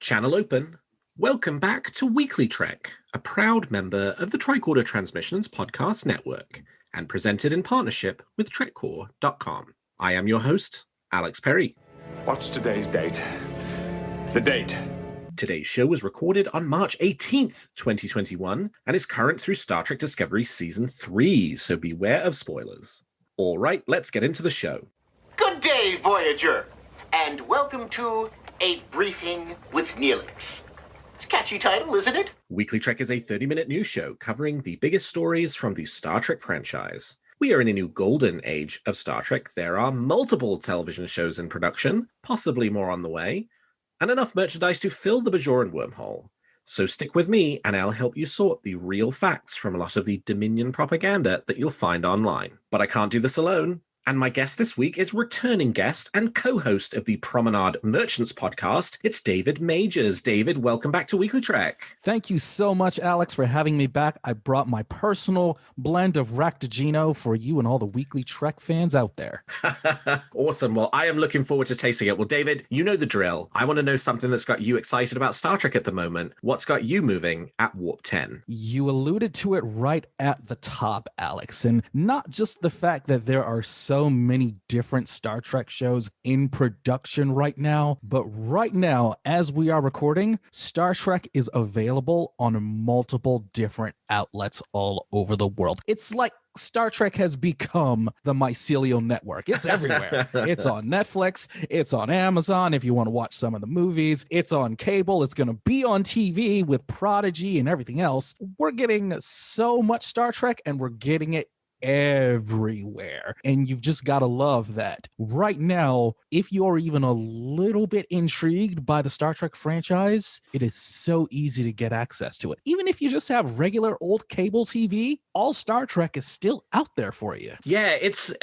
Channel open. Welcome back to WeeklyTrek, a proud member of the Tricorder Transmissions Podcast Network, and presented in partnership with TrekCore.com. I am your host, Alex Perry. What's today's date? The date. Today's show was recorded on March 18th, 2021, and is current through Star Trek Discovery Season 3, so beware of spoilers. All right, let's get into the show. Good day, Voyager, and welcome to A Briefing with Neelix. It's a catchy title, isn't it? WeeklyTrek is a 30-minute news show covering the biggest stories from the Star Trek franchise. We are in a new golden age of Star Trek. There are multiple television shows in production, possibly more on the way, and enough merchandise to fill the Bajoran wormhole. So stick with me, and I'll help you sort the real facts from a lot of the Dominion propaganda that you'll find online. But I can't do this alone. And my guest this week is returning guest and co-host of the Promenade Merchants podcast. It's David Majors. David, welcome back to WeeklyTrek. Thank you so much, Alex, for having me back. I brought my personal blend of Ractigino for you and all the WeeklyTrek fans out there. Awesome. Well, I am looking forward to tasting it. Well, David, you know the drill. I want to know something that's got you excited about Star Trek at the moment. What's got you moving at Warp 10? You alluded to it right at the top, Alex, and not just the fact that there are so many different Star Trek shows in production right now, but right now, as we are recording, Star Trek is available on multiple different outlets all over the world. It's like Star Trek has become the mycelial network. It's everywhere. It's on Netflix. It's on Amazon if you want to watch some of the movies. It's on cable. It's going to be on TV with Prodigy and everything else. We're getting so much Star Trek, and we're getting it everywhere, and you've just got to love that. Right now, if you're even a little bit intrigued by the Star Trek franchise, it is so easy to get access to it. Even if you just have regular old cable TV, all Star Trek is still out there for you. Yeah, it's,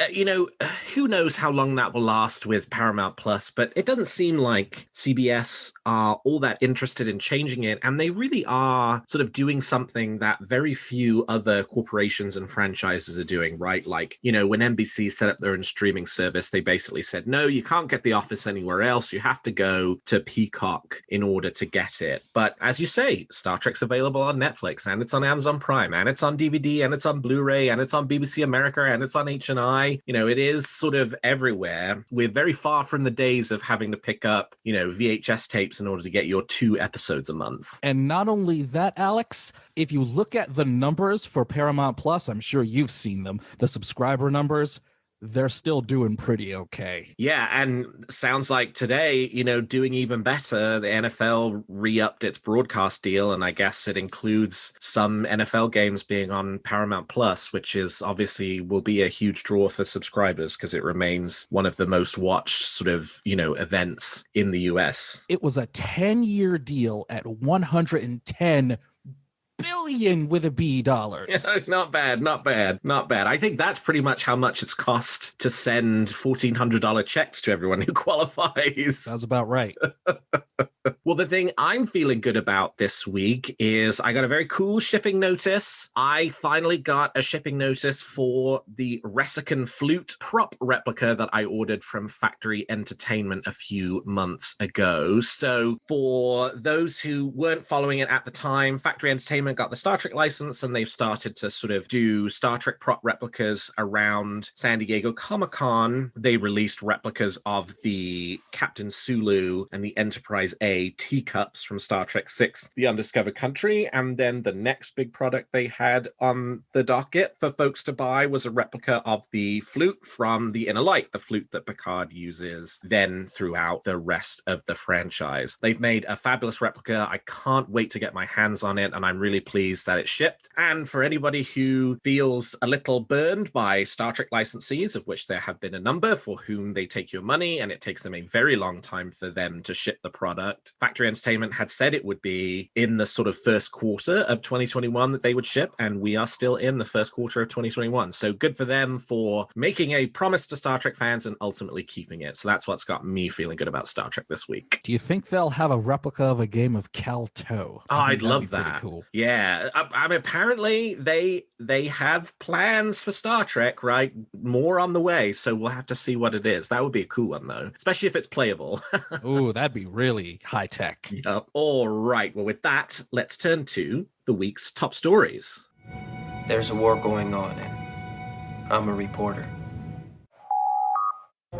who knows how long that will last with Paramount Plus, but it doesn't seem like CBS are all that interested in changing it, and they really are sort of doing something that very few other corporations and franchises are doing, right? Like, when NBC set up their own streaming service, they basically said, no, you can't get The Office anywhere else. You have to go to Peacock in order to get it. But as you say, Star Trek's available on Netflix, and it's on Amazon Prime, and it's on DVD, and it's on Blu-ray, and it's on BBC America, and it's on H&I. It is sort of everywhere. We're very far from the days of having to pick up, VHS tapes in order to get your 2 episodes a month. And not only that, Alex, if you look at the numbers for Paramount Plus, I'm sure you've seen them, the subscriber numbers, they're still doing pretty okay. Yeah, and sounds like today, doing even better. The NFL re-upped its broadcast deal, and I guess it includes some NFL games being on Paramount Plus, which is obviously will be a huge draw for subscribers because it remains one of the most watched sort of, events in the US. It was a 10-year deal at $110 billion with a B dollars. Yeah, not bad. I think that's pretty much how much it's cost to send $1,400 checks to everyone who qualifies. Sounds about right. Well, the thing I'm feeling good about this week is I got a very cool shipping notice. I finally got a shipping notice for the Resican flute prop replica that I ordered from Factory Entertainment a few months ago. So for those who weren't following it at the time, Factory Entertainment got the Star Trek license, and they've started to sort of do Star Trek prop replicas around San Diego Comic-Con. They released replicas of the Captain Sulu and the Enterprise A teacups from Star Trek VI, The Undiscovered Country, and then the next big product they had on the docket for folks to buy was a replica of the flute from The Inner Light, the flute that Picard uses then throughout the rest of the franchise. They've made a fabulous replica. I can't wait to get my hands on it, and I'm really pleased that it shipped. And for anybody who feels a little burned by Star Trek licensees, of which there have been a number, for whom they take your money and it takes them a very long time for them to ship the product, Factory Entertainment had said it would be in the sort of first quarter of 2021 that they would ship, and we are still in the first quarter of 2021. So good for them for making a promise to Star Trek fans and ultimately keeping it. So that's what's got me feeling good about Star Trek this week. Do you think they'll have a replica of a game of Cal-To? Oh, I'd love that. Cool. Yeah. I mean, apparently they have plans for Star Trek, right? More on the way. So we'll have to see what it is. That would be a cool one, though, especially if it's playable. Oh, that'd be really high tech. Yep. All right. Well, with that, let's turn to the week's top stories. There's a war going on, and I'm a reporter.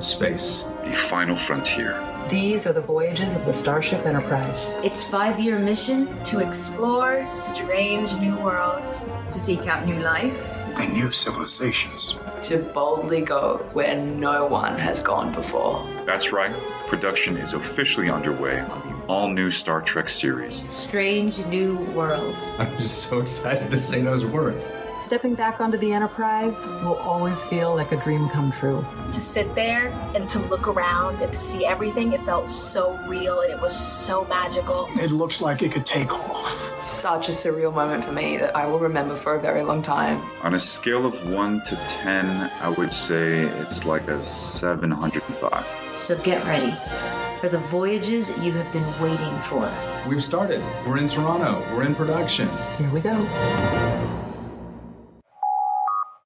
Space. The final frontier. These are the voyages of the Starship Enterprise. Its 5-year mission to explore strange new worlds, to seek out new life and new civilizations, to boldly go where no one has gone before. That's right. Production is officially underway on the all-new Star Trek series. Strange New Worlds. I'm just so excited to say those words. Stepping back onto the Enterprise will always feel like a dream come true. To sit there and to look around and to see everything, it felt so real and it was so magical. It looks like it could take off. Such a surreal moment for me that I will remember for a very long time. On a scale of 1 to 10, I would say it's like a 705. So get ready for the voyages you have been waiting for. We've started. We're in Toronto. We're in production. Here we go.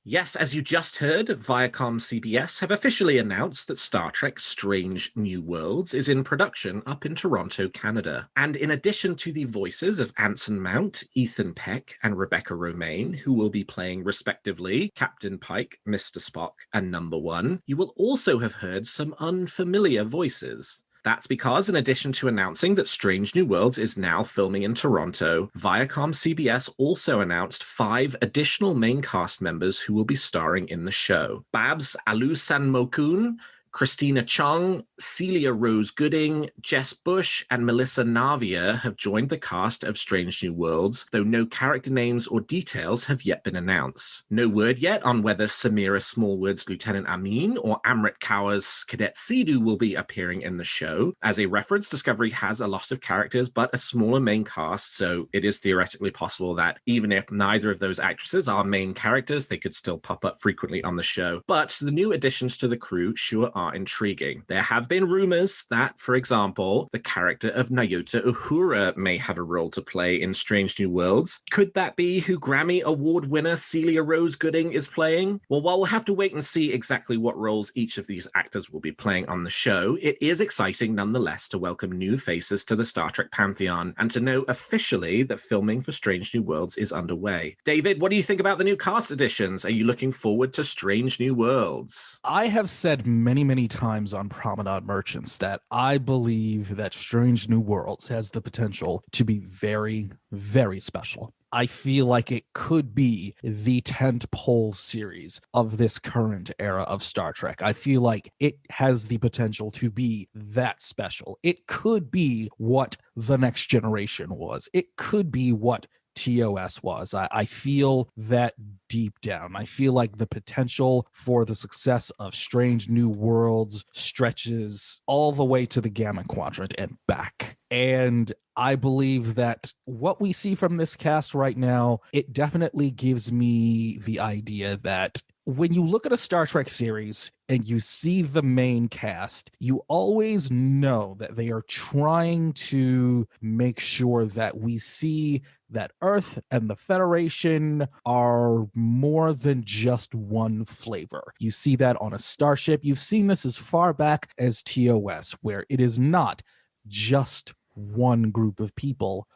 Yes, as you just heard, Viacom CBS have officially announced that Star Trek Strange New Worlds is in production up in Toronto, Canada. And in addition to the voices of Anson Mount, Ethan Peck, and Rebecca Romaine, who will be playing respectively Captain Pike, Mr. Spock, and Number One, you will also have heard some unfamiliar voices. That's because, in addition to announcing that Strange New Worlds is now filming in Toronto, Viacom CBS also announced 5 additional main cast members who will be starring in the show. Babs Alusanmokun, Christina Chong, Celia Rose Gooding, Jess Bush, and Melissa Navia have joined the cast of Strange New Worlds, though no character names or details have yet been announced. No word yet on whether Samira Smallwood's Lieutenant Amin or Amrit Kaur's Cadet Sidhu will be appearing in the show. As a reference, Discovery has a lot of characters, but a smaller main cast, so it is theoretically possible that even if neither of those actresses are main characters, they could still pop up frequently on the show. But the new additions to the crew sure are intriguing. There have been rumors that, for example, the character of Nyota Uhura may have a role to play in Strange New Worlds. Could that be who Grammy Award winner Celia Rose Gooding is playing? Well, while we'll have to wait and see exactly what roles each of these actors will be playing on the show, it is exciting nonetheless to welcome new faces to the Star Trek pantheon and to know officially that filming for Strange New Worlds is underway. David, what do you think about the new cast additions? Are you looking forward to Strange New Worlds? I have said many times on Promenade Merchants that I believe that Strange New Worlds has the potential to be very, very special. I feel like it could be the tentpole series of this current era of Star Trek. I feel like it has the potential to be that special. It could be what The Next Generation was. It could be what TOS was. I feel that deep down. I feel like the potential for the success of Strange New Worlds stretches all the way to the Gamma Quadrant and back. And I believe that what we see from this cast right now, it definitely gives me the idea that when you look at a Star Trek series and you see the main cast, you always know that they are trying to make sure that we see that Earth and the Federation are more than just one flavor. You see that on a starship. You've seen this as far back as TOS, where it is not just one group of people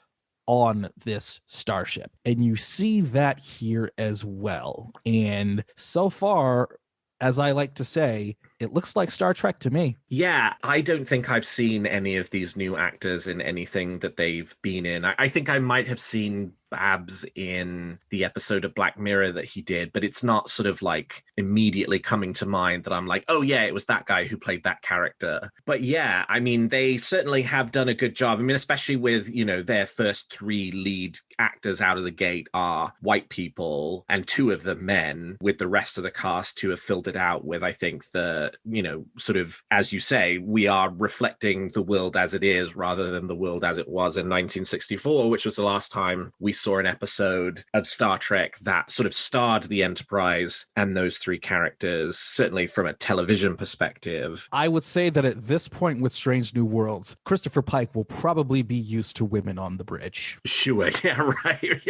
on this starship. And you see that here as well. And so far, as I like to say, it looks like Star Trek to me. Yeah, I don't think I've seen any of these new actors in anything that they've been in. I think I might have seen Babs in the episode of Black Mirror that he did, but it's not sort of like immediately coming to mind that I'm like, oh yeah, it was that guy who played that character. But yeah, I mean, they certainly have done a good job. I mean, especially with, you know, their first 3 lead actors out of the gate are white people and 2 of them men, with the rest of the cast to have filled it out with, I think, the, you know, sort of, as you say, we are reflecting the world as it is rather than the world as it was in 1964, which was the last time we saw an episode of Star Trek that sort of starred the Enterprise and those three characters, certainly from a television perspective. I would say that at this point with Strange New Worlds, Christopher Pike will probably be used to women on the bridge. Sure, yeah, right.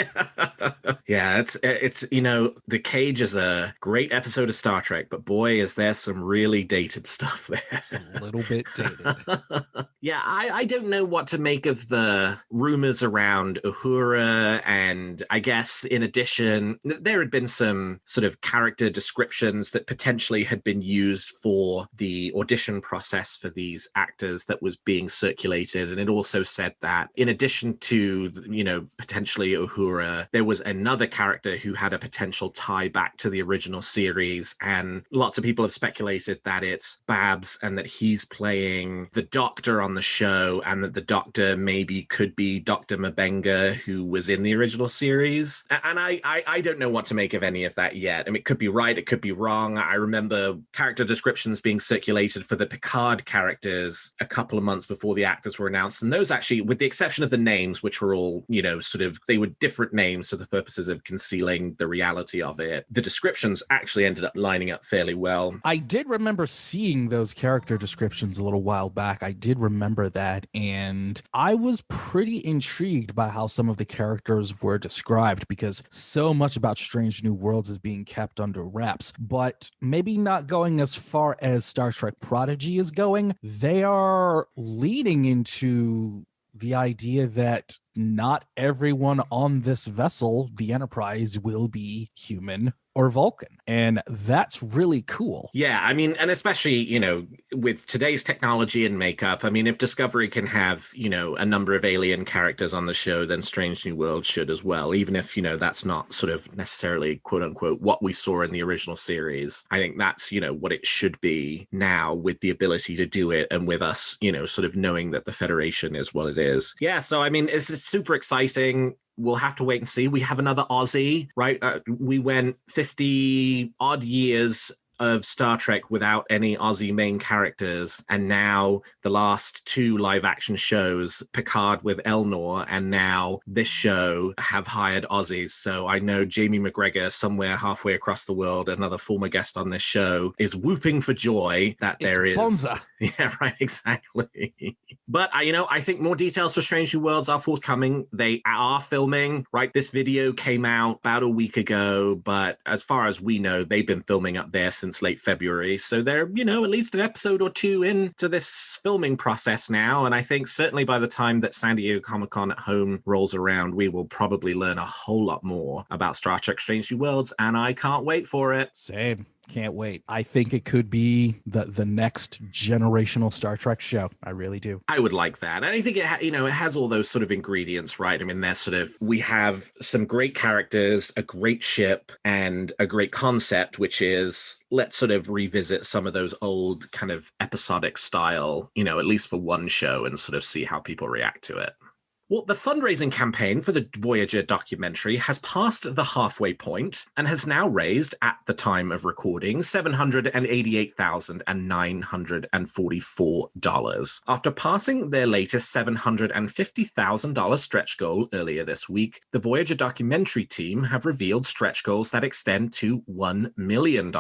Yeah, it's The Cage is a great episode of Star Trek, but boy, is there some really dated stuff there. It's a little bit dated. Yeah, I don't know what to make of the rumors around Uhura, and I guess in addition, there had been some sort of character descriptions that potentially had been used for the audition process for these actors that was being circulated, and it also said that in addition to, potentially Uhura, there was another character who had a potential tie back to the original series, and lots of people have speculated that it's Babs and that he's playing the Doctor on the show, and that the Doctor maybe could be Dr. Mabenga, who was in the original series. And I don't know what to make of any of that yet. I mean, it could be right, it could be wrong. I remember character descriptions being circulated for the Picard characters a couple of months before the actors were announced, and those actually, with the exception of the names, which were all, they were different names for the purposes of concealing the reality of it, the descriptions actually ended up lining up fairly well. I did remember seeing those character descriptions a little while back. I did remember that, and I was pretty intrigued by how some of the characters were described, because so much about Strange New Worlds is being kept under wraps, but maybe not going as far as Star Trek Prodigy is going. They are leading into the idea that not everyone on this vessel, the Enterprise, will be human or Vulcan. And that's really cool. Yeah, I mean, and especially, with today's technology and makeup, I mean, if Discovery can have, a number of alien characters on the show, then Strange New World should as well, even if, that's not sort of necessarily, quote unquote, what we saw in the original series. I think that's, what it should be now, with the ability to do it, and with us, sort of knowing that the Federation is what it is. Yeah, so I mean, it's super exciting. We'll have to wait and see. We have another Aussie, right? We went 50 odd years of Star Trek without any Aussie main characters, and now the last two live action shows, Picard with Elnor and now this show, have hired Aussies. So I know Jamie McGregor, somewhere halfway across the world, another former guest on this show, is whooping for joy that there is Bonza. Yeah, right, exactly. But I think more details for Strange New Worlds are forthcoming. They are filming, right? This video came out about a week ago, but as far as we know, they've been filming up there since late February. So they're, at least an episode or two into this filming process now. And I think certainly by the time that San Diego Comic-Con at home rolls around, we will probably learn a whole lot more about Star Trek Strange New Worlds. And I can't wait for it. Same. Can't wait. I think it could be the next generational Star Trek show. I really do. I would like that. And I think it has all those sort of ingredients, right? I mean, we have some great characters, a great ship, and a great concept, which is, let's sort of revisit some of those old kind of episodic style, at least for one show, and sort of see how people react to it. Well, the fundraising campaign for the Voyager documentary has passed the halfway point and has now raised, at the time of recording, $788,944. After passing their latest $750,000 stretch goal earlier this week, the Voyager documentary team have revealed stretch goals that extend to $1 million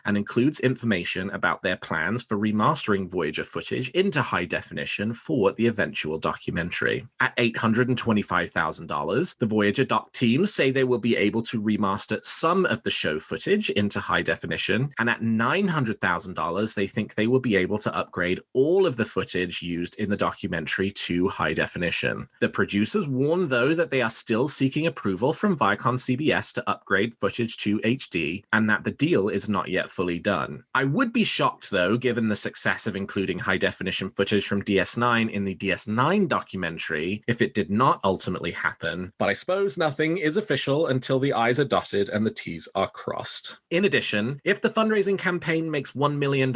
and includes information about their plans for remastering Voyager footage into high definition for the eventual documentary. At $825,000, the Voyager doc team say they will be able to remaster some of the show footage into high definition, and at $900,000, they think they will be able to upgrade all of the footage used in the documentary to high definition. The producers warn, though, that they are still seeking approval from Viacom CBS to upgrade footage to HD, and that the deal is not yet fully done. I would be shocked, though, given the success of including high definition footage from DS9 in the DS9 documentary, if it did not ultimately happen, but I suppose nothing is official until the I's are dotted and the T's are crossed. In addition, if the fundraising campaign makes $1 million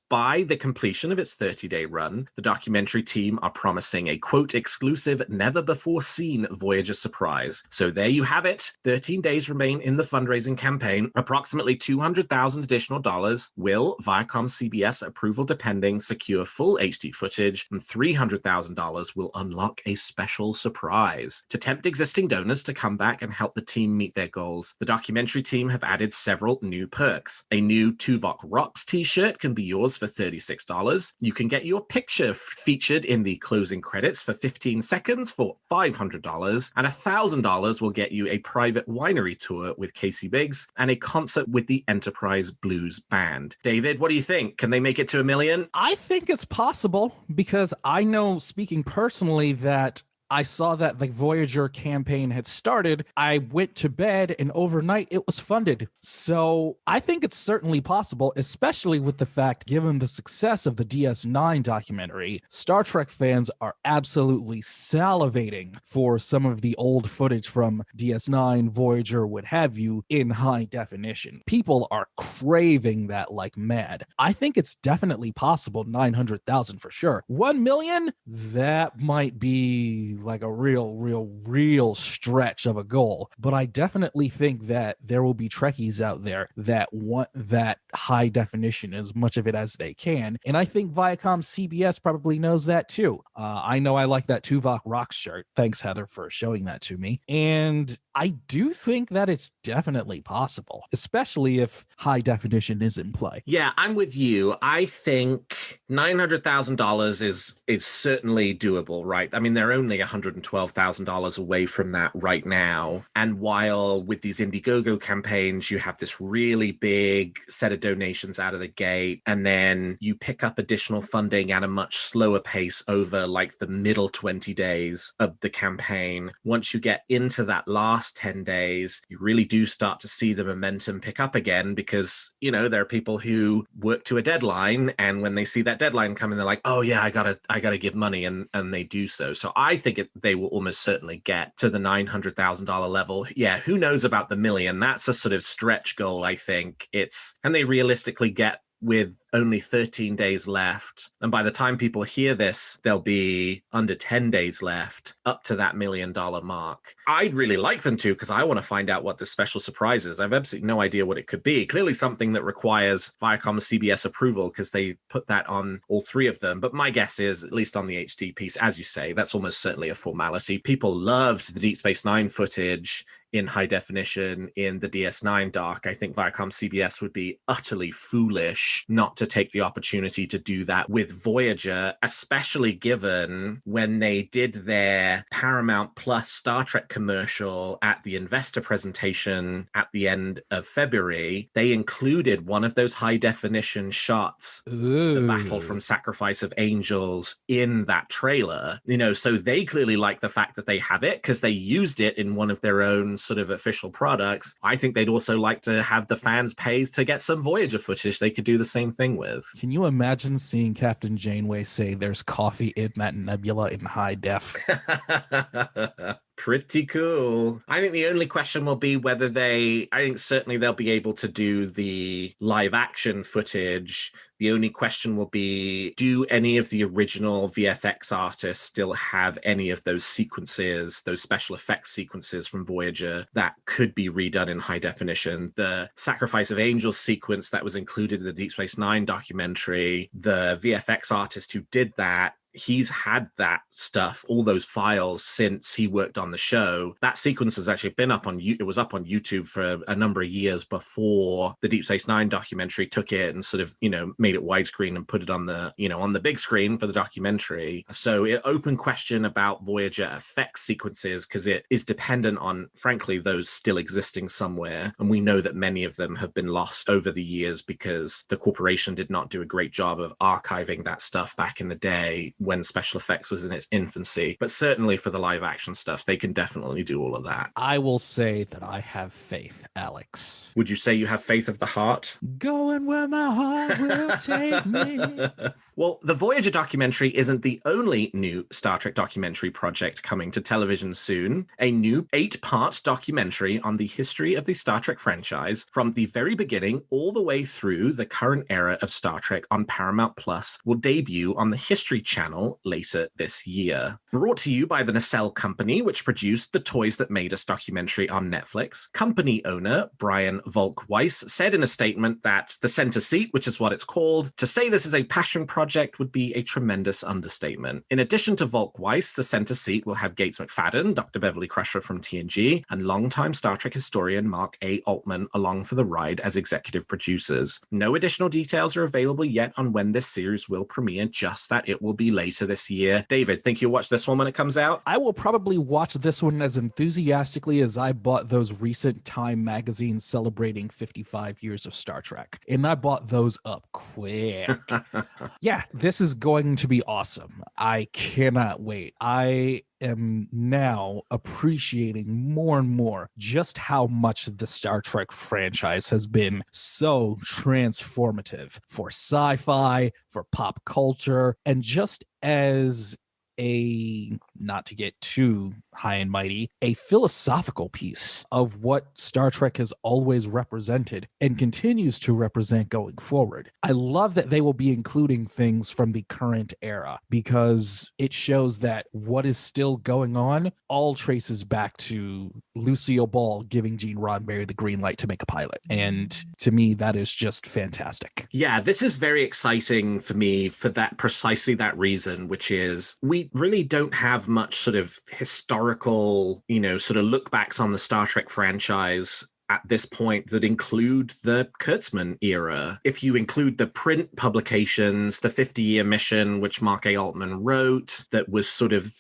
by the completion of its 30-day run, the documentary team are promising a, quote, exclusive, never-before-seen Voyager surprise. So there you have it. 13 days remain in the fundraising campaign, approximately $200,000 additional dollars. Will Viacom CBS, approval depending, secure full HD footage, and $300,000 will unlock a special special surprise. To tempt existing donors to come back and help the team meet their goals, the documentary team have added several new perks. A new Tuvok Rocks t-shirt can be yours for $36. You can get your picture featured in the closing credits for 15 seconds for $500, and $1,000 will get you a private winery tour with Casey Biggs and a concert with the Enterprise Blues Band. David, what do you think? Can they make it to 1 million? I think it's possible because I know, speaking personally, that I saw that the Voyager campaign had started. I went to bed and overnight it was funded. So I think it's certainly possible, especially with the fact, given the success of the DS9 documentary, Star Trek fans are absolutely salivating for some of the old footage from DS9, Voyager, what have you, in high definition. People are craving that like mad. I think it's definitely possible. 900,000 for sure. 1 million? That might be like a real stretch of a goal. But I definitely think that there will be Trekkies out there that want that high definition, as much of it as they can. And I think Viacom CBS probably knows that too. I know I like that Tuvok Rocks shirt. Thanks, Heather, for showing that to me. And I do think that it's definitely possible, especially if high definition is in play. Yeah, I'm with you. I think $900,000 is certainly doable, right? I mean, they're only $112,000 away from that right now. And while with these Indiegogo campaigns, you have this really big set of donations out of the gate, and then you pick up additional funding at a much slower pace over like the middle 20 days of the campaign. Once you get into that last 10 days, you really do start to see the momentum pick up again because, you know, there are people who work to a deadline, and when they see that deadline coming, they're like, oh yeah, I gotta give money, and they do so. So I think they will almost certainly get to the $900,000 level. Yeah, who knows about the million? That's a sort of stretch goal, I think. Can they realistically get with only 13 days left? And by the time people hear this, there'll be under 10 days left up to that $1 million mark. I'd really like them to, because I want to find out what the special surprise is. I've absolutely no idea what it could be. Clearly something that requires Viacom CBS approval, because they put that on all three of them. But my guess is, at least on the HD piece, as you say, that's almost certainly a formality. People loved the Deep Space Nine footage in high definition in the DS9 doc. I think Viacom CBS would be utterly foolish not to take the opportunity to do that with Voyager, especially given when they did their Paramount Plus Star Trek commercial at the investor presentation at the end of February, they included one of those high definition shots, the battle from Sacrifice of Angels, in that trailer. You know, so they clearly like the fact that they have it because they used it in one of their own sort of official products. I think they'd also like to have the fans pay to get some Voyager footage they could do the same thing with. Can you imagine seeing Captain Janeway say there's coffee in that nebula in high def? Pretty cool. I think the only question will be whether I think certainly they'll be able to do the live action footage. The only question will be, do any of the original VFX artists still have any of those sequences, those special effects sequences from Voyager that could be redone in high definition? The Sacrifice of Angels sequence that was included in the Deep Space Nine documentary, the VFX artist who did that, he's had that stuff, all those files, since he worked on the show. That sequence has actually been up on it was up on YouTube for a number of years before the Deep Space Nine documentary took it and sort of, you know, made it widescreen and put it on the, you know, on the big screen for the documentary. So an open question about Voyager effects sequences, because it is dependent on, frankly, those still existing somewhere. And we know that many of them have been lost over the years because the corporation did not do a great job of archiving that stuff back in the day when special effects was in its infancy. But certainly for the live action stuff, they can definitely do all of that. I will say that I have faith, Alex. Would you say you have faith of the heart? Going where my heart will take me. Well, the Voyager documentary isn't the only new Star Trek documentary project coming to television soon. A new 8-part documentary on the history of the Star Trek franchise from the very beginning all the way through the current era of Star Trek on Paramount Plus will debut on the History Channel later this year. Brought to you by the Nacelle Company, which produced the Toys That Made Us documentary on Netflix, company owner Brian Volk-Weiss said in a statement that the center seat, which is what it's called, to say this is a passion project project would be a tremendous understatement. In addition to Volk Weiss, the center seat will have Gates McFadden, Dr. Beverly Crusher from TNG, and longtime Star Trek historian Mark A. Altman along for the ride as executive producers. No additional details are available yet on when this series will premiere, just that it will be later this year. David, think you'll watch this one when it comes out? I will probably watch this one as enthusiastically as I bought those recent Time magazines celebrating 55 years of Star Trek. And I bought those up quick. Yeah, this is going to be awesome. I cannot wait. I am now appreciating more and more just how much the Star Trek franchise has been so transformative for sci-fi, for pop culture, and just as a, not to get too high and mighty, a philosophical piece of what Star Trek has always represented and continues to represent going forward. I love that they will be including things from the current era because it shows that what is still going on all traces back to Lucille Ball giving Gene Roddenberry the green light to make a pilot. And to me, that is just fantastic. Yeah, this is very exciting for me for that precisely that reason, which is we really don't have much sort of historical, sort of look backs on the Star Trek franchise at this point that include the Kurtzman era. If you include the print publications, the 50-year mission, which Mark A. Altman wrote, that was sort of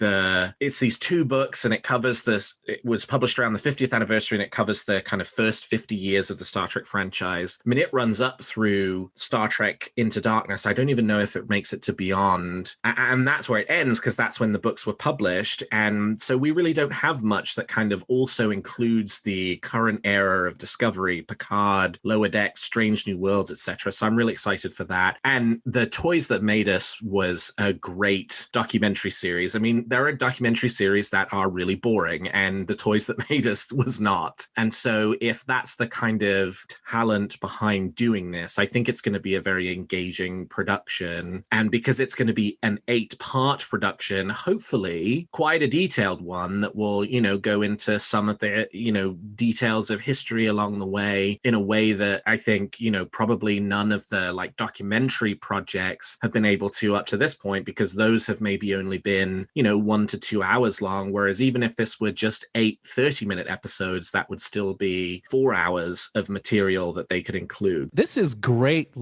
it's these two books and it covers this, it was published around the 50th anniversary and it covers the kind of first 50 years of the Star Trek franchise. I mean, it runs up through Star Trek Into Darkness. I don't even know if it makes it to Beyond. And that's where it ends because that's when the books were published. And so we really don't have much that kind of also includes the current era of Discovery, Picard, Lower Deck, Strange New Worlds, etc. So I'm really excited for that. And The Toys That Made Us was a great documentary series. I mean, there are documentary series that are really boring, and The Toys That Made Us was not. And so if that's the kind of talent behind doing this, I think it's going to be a very engaging production. And because it's going to be an 8-part production, hopefully quite a detailed one that will, go into some of the, details of history along the way in a way that I think, probably none of the documentary projects have been able to up to this point, because those have maybe only been, 1 to 2 hours long. Whereas even if this were just 8 30-minute episodes, that would still be 4 hours of material that they could include. This is great,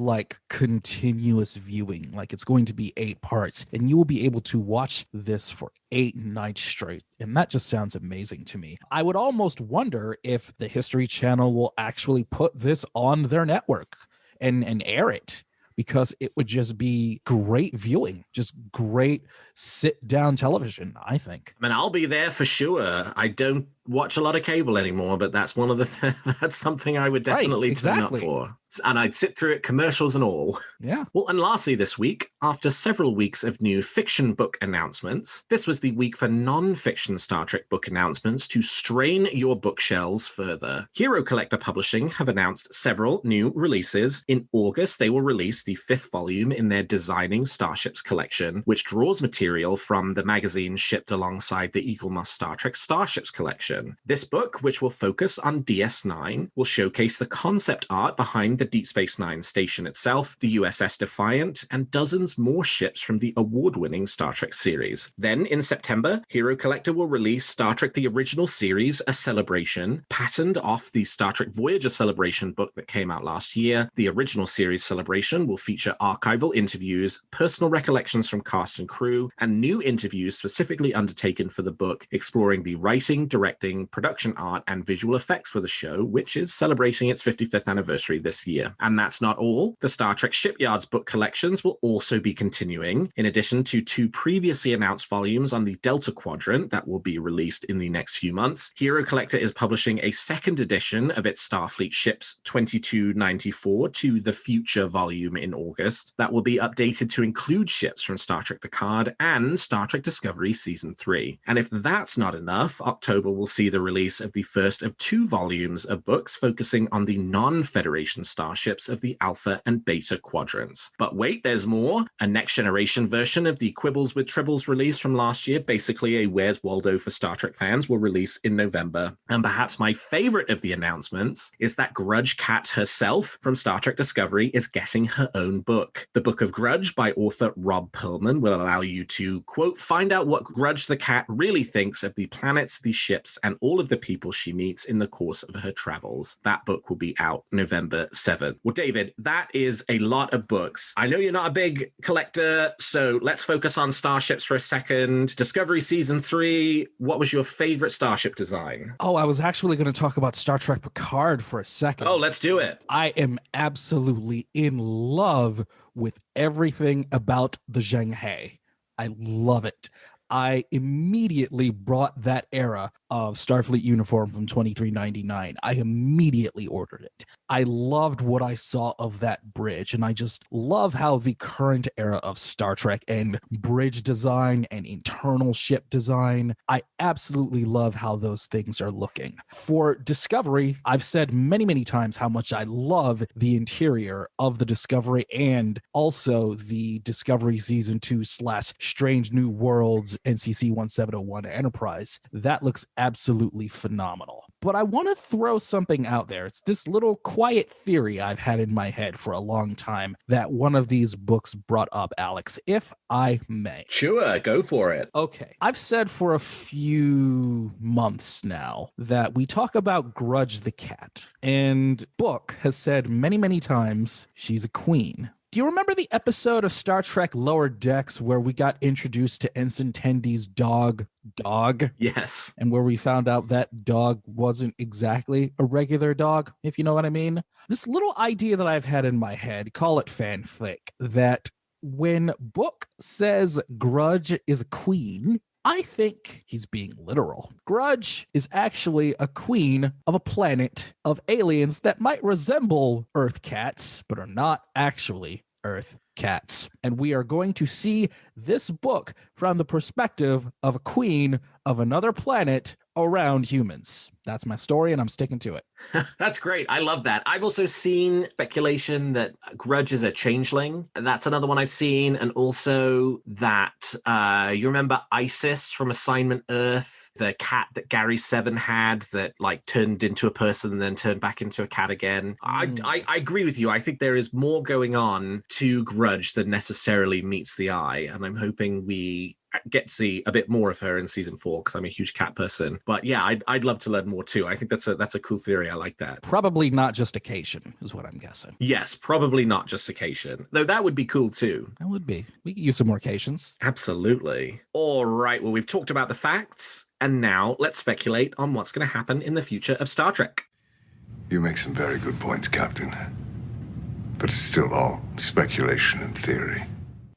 continuous viewing. It's going to be 8 parts, and you will be able to watch this for 8 nights straight. And that just sounds amazing to me. I would almost wonder if the History Channel will actually put this on their network and air it, because it would just be great viewing, just great sit-down television, I think. I mean, I'll be there for sure. I don't watch a lot of cable anymore, but that's one of the that's something I would definitely turn up for. And I'd sit through it, commercials and all. Yeah. Well, and lastly this week, after several weeks of new fiction book announcements, this was the week for non-fiction Star Trek book announcements to strain your bookshelves further. Hero Collector Publishing have announced several new releases. In August, they will release the 5th volume in their Designing Starships collection, which draws material from the magazine shipped alongside the Eaglemoss Star Trek Starships collection. This book, which will focus on DS9, will showcase the concept art behind the Deep Space Nine station itself, the USS Defiant, and dozens more ships from the award-winning Star Trek series. Then, in September, Hero Collector will release Star Trek The Original Series, A Celebration, patterned off the Star Trek Voyager Celebration book that came out last year. The Original Series Celebration will feature archival interviews, personal recollections from cast and crew, and new interviews specifically undertaken for the book, exploring the writing, directing, production art, and visual effects for the show, which is celebrating its 55th anniversary this year. And that's not all. The Star Trek Shipyards book collections will also be continuing, in addition to 2 previously announced volumes on the Delta Quadrant that will be released in the next few months. Hero Collector is publishing a 2nd edition of its Starfleet ships 2294 to the Future volume in August that will be updated to include ships from Star Trek Picard and Star Trek Discovery Season 3. And if that's not enough, October will see the release of the first of 2 volumes of books focusing on the non-Federation starships of the Alpha and Beta quadrants. But wait, there's more. A next-generation version of the Quibbles with Tribbles release from last year, basically a Where's Waldo for Star Trek fans, will release in November. And perhaps my favorite of the announcements is that Grudge Cat herself from Star Trek Discovery is getting her own book. The Book of Grudge by author Rob Perlman will allow you to, quote, find out what Grudge the cat really thinks of the planets, the ships, and all of the people she meets in the course of her travels. That book will be out November 7th. Well, David, that is a lot of books. I know you're not a big collector, so let's focus on starships for a second. Discovery Season 3, what was your favorite starship design? Oh, I was actually going to talk about Star Trek Picard for a second. Oh, let's do it. I am absolutely in love with everything about the Zheng He. I love it. I immediately brought that era of Starfleet uniform from $23.99. I immediately ordered it. I loved what I saw of that bridge, and I just love how the current era of Star Trek and bridge design and internal ship design, I absolutely love how those things are looking. For Discovery, I've said many, many times how much I love the interior of the Discovery and also the Discovery Season 2 / Strange New Worlds NCC 1701 Enterprise. That looks absolutely phenomenal. But I want to throw something out there. It's this little quiet theory I've had in my head for a long time that one of these books brought up, Alex, if I may. Sure, go for it. Okay. I've said for a few months now that we talk about Grudge the cat, and Book has said many, many times she's a queen. Do you remember the episode of Star Trek Lower Decks where we got introduced to Ensign Tendy's dog? Yes. And where we found out that dog wasn't exactly a regular dog, if you know what I mean? This little idea that I've had in my head, call it fanfic, that when Book says Grudge is a queen, I think he's being literal. Grudge is actually a queen of a planet of aliens that might resemble Earth cats, but are not actually Earth cats. And we are going to see this book from the perspective of a queen of another planet around humans. That's my story, and I'm sticking to it. That's great. I love that. I've also seen speculation that Grudge is a changeling, and that's another one I've seen. And also that you remember Isis from Assignment Earth, the cat that Gary Seven had that like turned into a person and then turned back into a cat again. I agree with you. I think there is more going on to Grudge than necessarily meets the eye, and I'm hoping we get to see a bit more of her in season 4 because I'm a huge cat person. But yeah, I'd love to learn more too. I think that's a cool theory. I like that. Probably not justification is what I'm guessing. Yes, probably not justification. Though that would be cool too. That would be. We could use some more cations. Absolutely. All right. Well, we've talked about the facts, and now let's speculate on what's going to happen in the future of Star Trek. You make some very good points, Captain. But it's still all speculation and theory.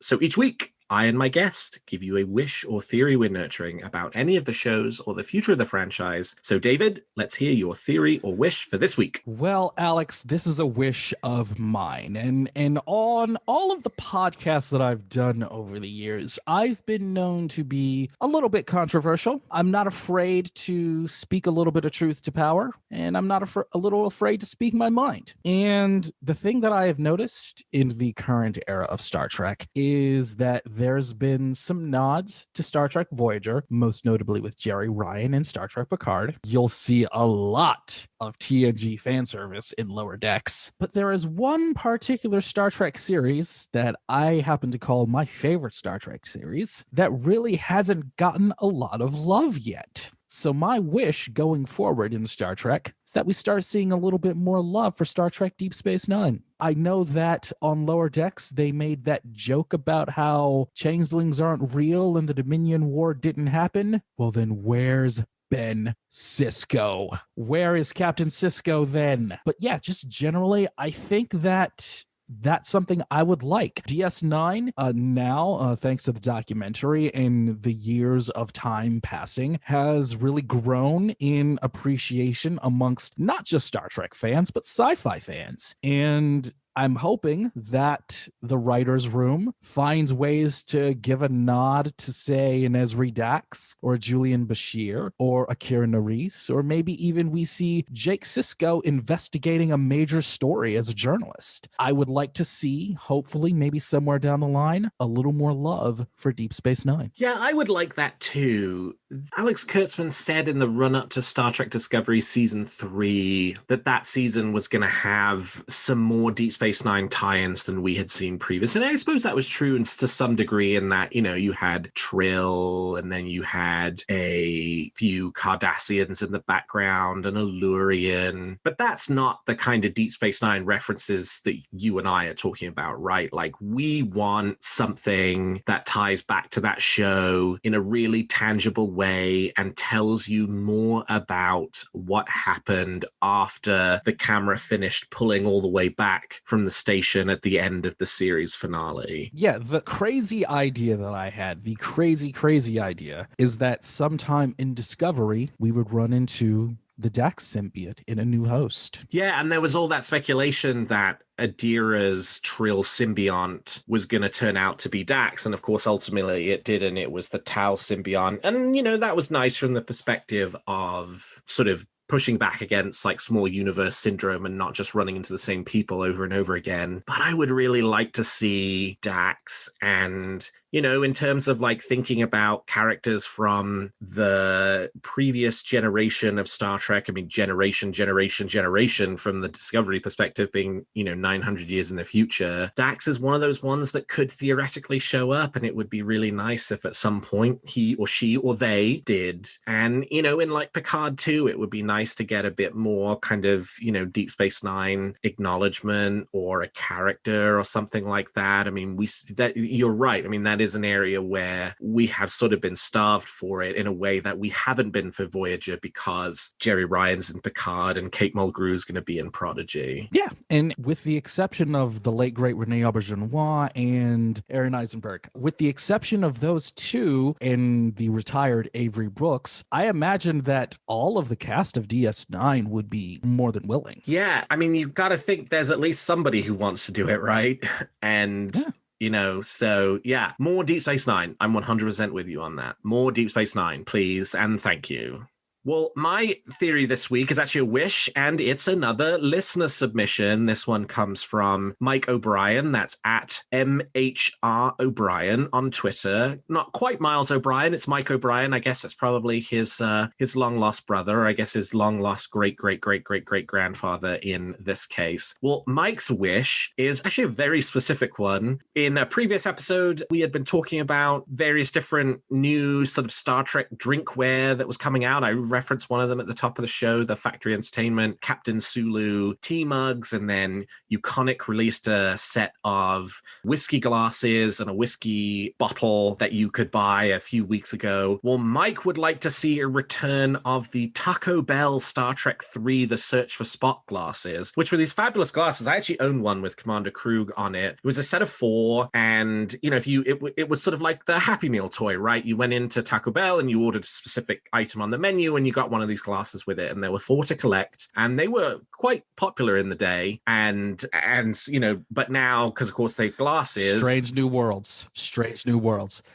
So each week, I and my guest give you a wish or theory we're nurturing about any of the shows or the future of the franchise. So, David, let's hear your theory or wish for this week. Well, Alex, this is a wish of mine. And on all of the podcasts that I've done over the years, I've been known to be a little bit controversial. I'm not afraid to speak a little bit of truth to power, and I'm not a little afraid to speak my mind. And the thing that I have noticed in the current era of Star Trek is that there's been some nods to Star Trek Voyager, most notably with Jerry Ryan in Star Trek Picard. You'll see a lot of TNG fan service in Lower Decks. But there is one particular Star Trek series that I happen to call my favorite Star Trek series that really hasn't gotten a lot of love yet. So my wish going forward in Star Trek is that we start seeing a little bit more love for Star Trek Deep Space Nine. I know that on Lower Decks, they made that joke about how changelings aren't real and the Dominion War didn't happen. Well, then where's Ben Sisko? Where is Captain Sisko then? But yeah, just generally, I think that that's something I would like. DS9 now, thanks to the documentary and the years of time passing, has really grown in appreciation amongst not just Star Trek fans, but sci-fi fans. And I'm hoping that the writer's room finds ways to give a nod to, say, an Esri Dax or Julian Bashir or Akira Nerys, or maybe even we see Jake Sisko investigating a major story as a journalist. I would like to see, hopefully, maybe somewhere down the line, a little more love for Deep Space Nine. Yeah, I would like that too. Alex Kurtzman said in the run-up to Star Trek Discovery Season 3 that season was going to have some more Deep Space Nine tie-ins than we had seen previously. And I suppose that was true to some degree in that, you had Trill, and then you had a few Cardassians in the background, and a Lurian. But that's not the kind of Deep Space Nine references that you and I are talking about, right? Like, we want something that ties back to that show in a really tangible way and tells you more about what happened after the camera finished pulling all the way back from the station at the end of the series finale. Yeah, the crazy idea that I had, the crazy idea, is that sometime in Discovery, we would run into the Dax symbiote in a new host. Yeah, and there was all that speculation that Adira's Trill symbiont was going to turn out to be Dax, and of course ultimately it didn't. It was the Tal symbiont, and that was nice from the perspective of sort of pushing back against like small universe syndrome and not just running into the same people over and over again. But I would really like to see Dax, and in terms of like thinking about characters from the previous generation of Star Trek, I mean, generation from the Discovery perspective being, 900 years in the future, Dax is one of those ones that could theoretically show up, and it would be really nice if at some point he or she or they did. And, in like Picard 2, it would be nice to get a bit more kind of, Deep Space Nine acknowledgement or a character or something like that. I mean, you're right. I mean, that is an area where we have sort of been starved for it in a way that we haven't been for Voyager, because Jerry Ryan's in Picard and Kate Mulgrew is going to be in Prodigy. Yeah, and with the exception of the late great Rene Auberjonois and Aaron Eisenberg, with the exception of those two and the retired Avery Brooks, I imagine that all of the cast of DS9 would be more than willing. Yeah, I mean, you've got to think there's at least somebody who wants to do it, right? And so yeah, more Deep Space Nine. I'm 100% with you on that. More Deep Space Nine, please, and thank you. Well, my theory this week is actually a wish, and it's another listener submission. This one comes from Mike O'Brien. That's at MHR O'Brien on Twitter. Not quite Miles O'Brien. It's Mike O'Brien. I guess it's probably his long-lost brother. I guess his long-lost great-great-great-great-great-grandfather in this case. Well, Mike's wish is actually a very specific one. In a previous episode, we had been talking about various different new sort of Star Trek drinkware that was coming out. I reference one of them at the top of the show, the Factory Entertainment Captain Sulu tea mugs, and then Uconic released a set of whiskey glasses and a whiskey bottle that you could buy a few weeks ago. Well, Mike would like to see a return of the Taco Bell Star Trek 3 The Search for Spock glasses, which were these fabulous glasses. I actually own one with Commander Krug on it. It was a set of 4, and it was sort of like the Happy Meal toy, right? You went into Taco Bell and you ordered a specific item on the menu, and you got one of these glasses with it, and there were 4 to collect, and they were quite popular in the day, and but now, because of course they're glasses. Strange New Worlds.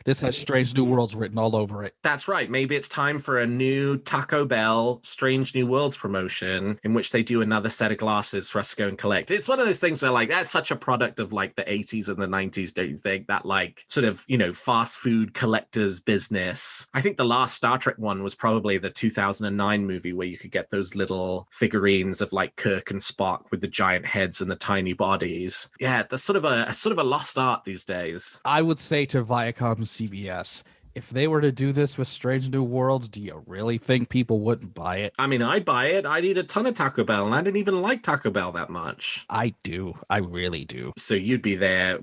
This has Strange New Worlds written all over it. That's right. Maybe it's time for a new Taco Bell Strange New Worlds promotion in which they do another set of glasses for us to go and collect. It's one of those things where like that's such a product of like the 80s and the 90s, don't you think? That like sort of fast food collectors business. I think the last Star Trek one was probably the 2009 movie where you could get those little figurines of like Kirk and Spock with the giant heads and the tiny bodies. Yeah, that's sort of a lost art these days. I would say to Viacom CBS, if they were to do this with Strange New Worlds, do you really think people wouldn't buy it? I mean, I'd buy it. I'd eat a ton of Taco Bell, and I didn't even like Taco Bell that much. I do. I really do. So you'd be there.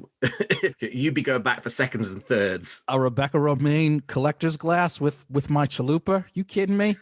You'd be going back for seconds and thirds. A Rebecca Romaine collector's glass with my chalupa? You kidding me?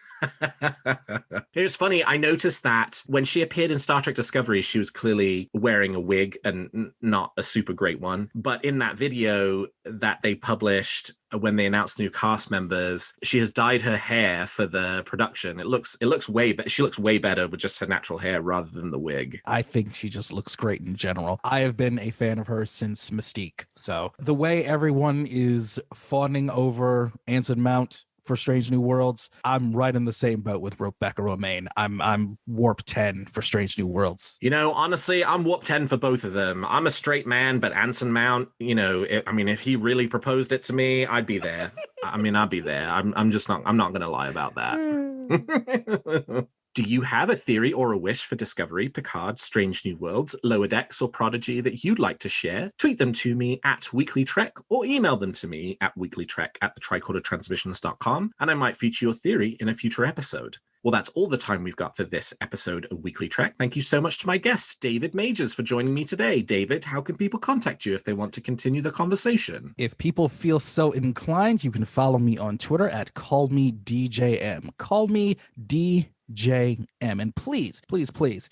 It's funny, I noticed that when she appeared in Star Trek Discovery, she was clearly wearing a wig and not a super great one. But in that video that they published when they announced new cast members, she has dyed her hair for the production. It looks way better. She looks way better with just her natural hair rather than the wig. I think she just looks great in general. I have been a fan of her since Mystique. So the way everyone is fawning over Anson Mount for Strange New Worlds, I'm right in the same boat with Rebecca Romaine. I'm warp 10 for Strange New Worlds. You know, honestly, I'm warp 10 for both of them. I'm a straight man, but Anson Mount, you know, if he really proposed it to me, I'd be there. I'd be there. I'm not going to lie about that. Do you have a theory or a wish for Discovery, Picard, Strange New Worlds, Lower Decks, or Prodigy that you'd like to share? Tweet them to me at WeeklyTrek or email them to me at weeklytrek@thetricordertransmissions.com, and I might feature your theory in a future episode. Well, that's all the time we've got for this episode of Weekly Trek. Thank you so much to my guest, David Majors, for joining me today. David, how can people contact you if they want to continue the conversation? If people feel so inclined, you can follow me on Twitter at CallMeDJM. Call me DJM. And please,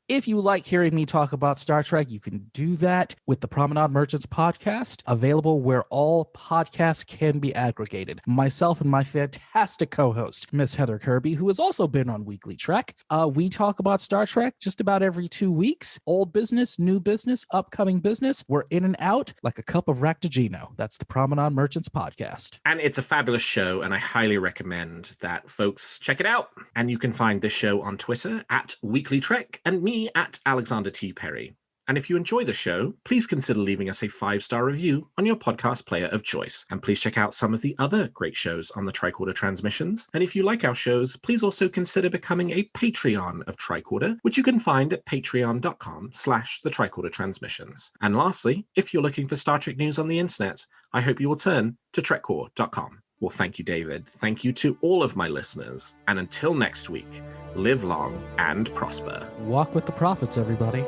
if you like hearing me talk about Star Trek, you can do that with the Promenade Merchants podcast, available where all podcasts can be aggregated. Myself and my fantastic co-host, Miss Heather Kirby, who has also been on Weekly Trek. We talk about Star Trek just about every 2 weeks. Old business, new business, upcoming business. We're in and out like a cup of Ractigino. That's the Promenade Merchants podcast. And it's a fabulous show, and I highly recommend that folks check it out. And you can find this show on Twitter at WeeklyTrek and me at Alexander T. Perry. And if you enjoy the show, please consider leaving us a 5-star review on your podcast player of choice. And please check out some of the other great shows on the Tricorder Transmissions. And if you like our shows, please also consider becoming a Patreon of Tricorder, which you can find at patreon.com/the Tricorder Transmissions. And lastly, if you're looking for Star Trek news on the internet, I hope you will turn to trekcore.com. Well, thank you, David. Thank you to all of my listeners. And until next week, live long and prosper. Walk with the prophets, everybody.